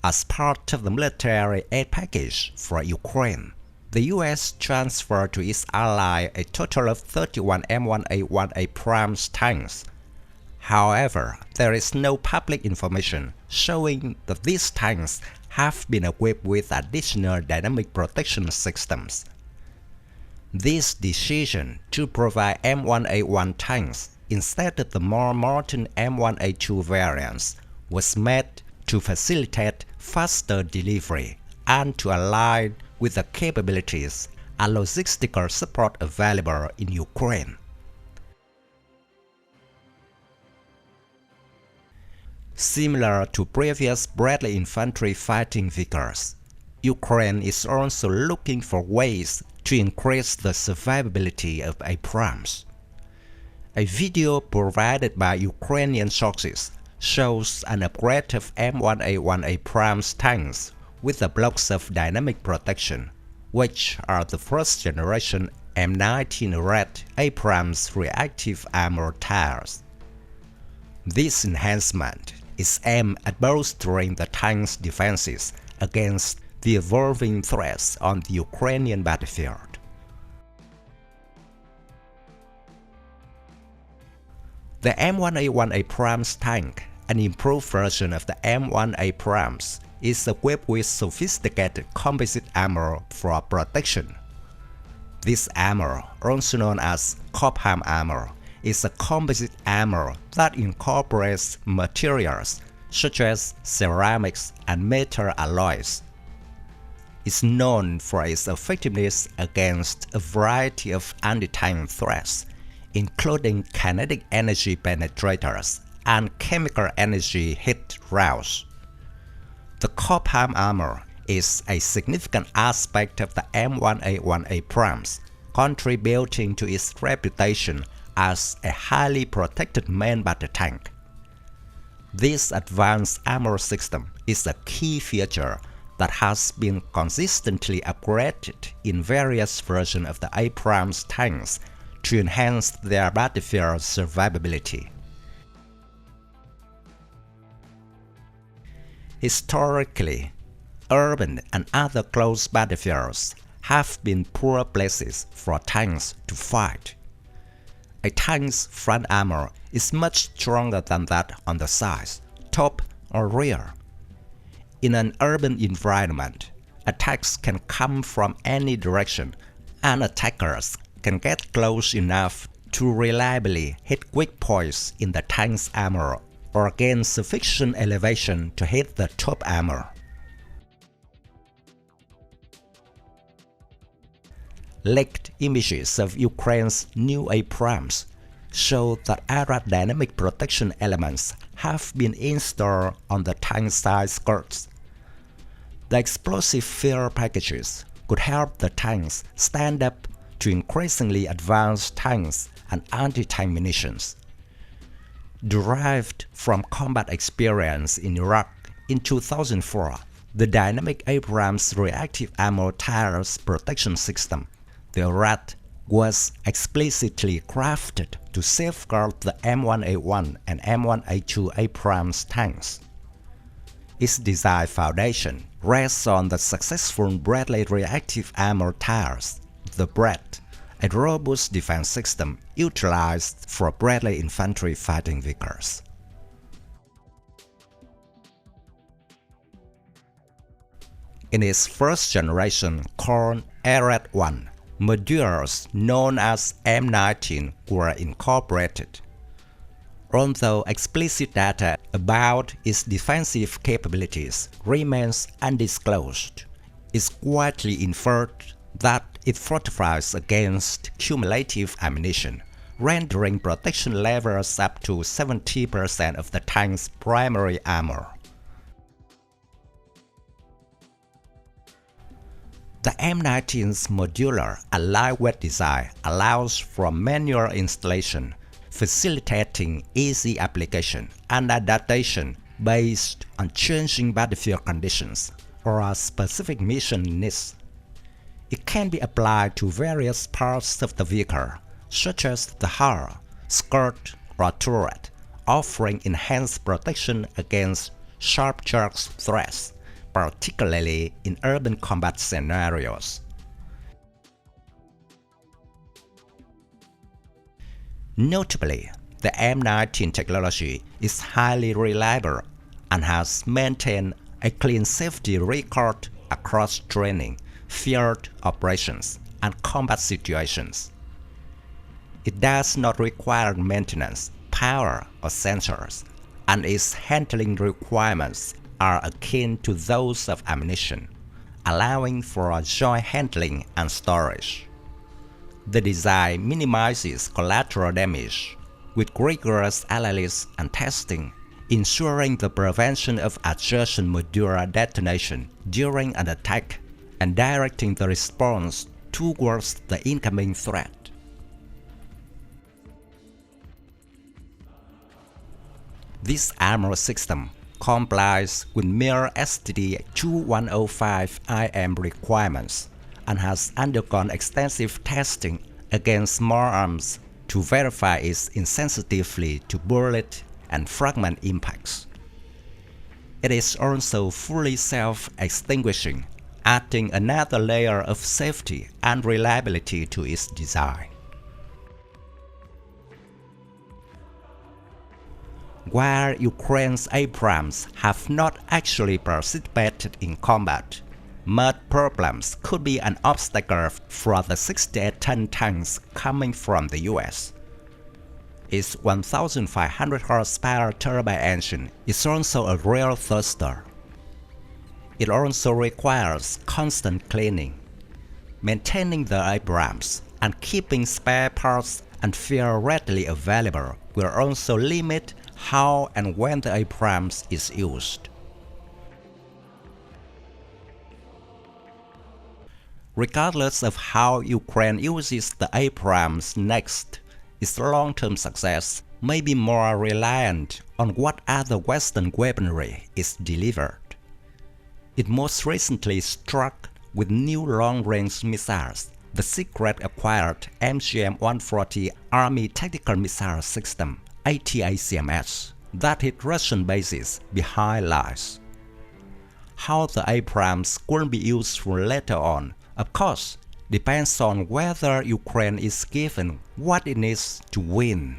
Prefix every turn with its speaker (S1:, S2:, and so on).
S1: As part of the military aid package for Ukraine, the U.S. transferred to its ally a total of 31 M1A1 Abrams tanks. However, there is no public information showing that these tanks have been equipped with additional dynamic protection systems. This decision to provide M1A1 tanks instead of the more modern M1A2 variants was made to facilitate faster delivery and to align with the capabilities and logistical support available in Ukraine. Similar to previous Bradley infantry fighting vehicles, Ukraine is also looking for ways to increase the survivability of Abrams. A video provided by Ukrainian sources shows an upgrade of M1A1 Abrams tanks with the blocks of dynamic protection, which are the first generation M-19 ARAT Abrams Reactive Armor Tiles. This enhancement is aimed at bolstering the tank's defenses against the evolving threats on the Ukrainian battlefield. The M1A1 Abrams tank, an improved version of the M1 Abrams, is equipped with sophisticated composite armor for protection. This armor, also known as cobham armor, is a composite armor that incorporates materials such as ceramics and metal alloys. It's known for its effectiveness against a variety of anti-tank threats, including kinetic energy penetrators and chemical energy hit rounds. The cobham armor is a significant aspect of the M1A1 Abrams, contributing to its reputation as a highly protected main battle tank. This advanced armor system is a key feature that has been consistently upgraded in various versions of the Abrams tanks to enhance their battlefield survivability. Historically, urban and other close battlefields have been poor places for tanks to fight. A tank's front armor is much stronger than that on the sides, top, or rear. In an urban environment, attacks can come from any direction, and attackers can get close enough to reliably hit weak points in the tank's armor or gain sufficient elevation to hit the top armor. Leaked images of Ukraine's new Abrams show that ARAT dynamic protection elements have been installed on the tank side skirts. The explosive field packages could help the tanks stand up to increasingly advanced tanks and anti-tank munitions. Derived from combat experience in Iraq in 2004, the dynamic Abrams Reactive Armor Tiles protection system, the ARAT, was explicitly crafted to safeguard the M1A1 and M1A2 Abrams tanks. Its design foundation rests on the successful Bradley Reactive Armor Tiles, the BRAT, a robust defense system utilized for Bradley infantry fighting vehicles. In its first generation called ARAT-1, modules known as M-19 were incorporated. Although explicit data about its defensive capabilities remains undisclosed, it's widely inferred that it fortifies against cumulative ammunition, rendering protection levels up to 70% of the tank's primary armor. The M19's modular and lightweight design allows for manual installation, facilitating easy application and adaptation based on changing battlefield conditions or specific mission needs. It can be applied to various parts of the vehicle, such as the hull, skirt, or turret, offering enhanced protection against sharp jerk threats, particularly in urban combat scenarios. Notably, the M-19 technology is highly reliable and has maintained a clean safety record across training, field operations, and combat situations. It does not require maintenance, power, or sensors, and its handling requirements are akin to those of ammunition, allowing for joint handling and storage. The design minimizes collateral damage with rigorous analysis and testing, ensuring the prevention of adjacent modular detonation during an attack and directing the response towards the incoming threat. This armor system complies with mere STD 2105 IM requirements and has undergone extensive testing against small arms to verify its insensitivity to bullet and fragment impacts. It is also fully self-extinguishing, adding another layer of safety and reliability to its design. While Ukraine's Abrams have not actually participated in combat, mud problems could be an obstacle for the 68-ton tanks coming from the US. Its 1,500 horsepower turbine engine is also a real thruster. It also requires constant cleaning. Maintaining the Abrams and keeping spare parts and fuel readily available will also limit how and when the Abrams is used. Regardless of how Ukraine uses the Abrams next, its long-term success may be more reliant on what other Western weaponry is delivered. It most recently struck with new long-range missiles, the secret-acquired MGM-140 Army Tactical Missile System (ATACMS) that hit Russian bases behind lines. How the Abrams will be useful later on, of course, depends on whether Ukraine is given what it needs to win.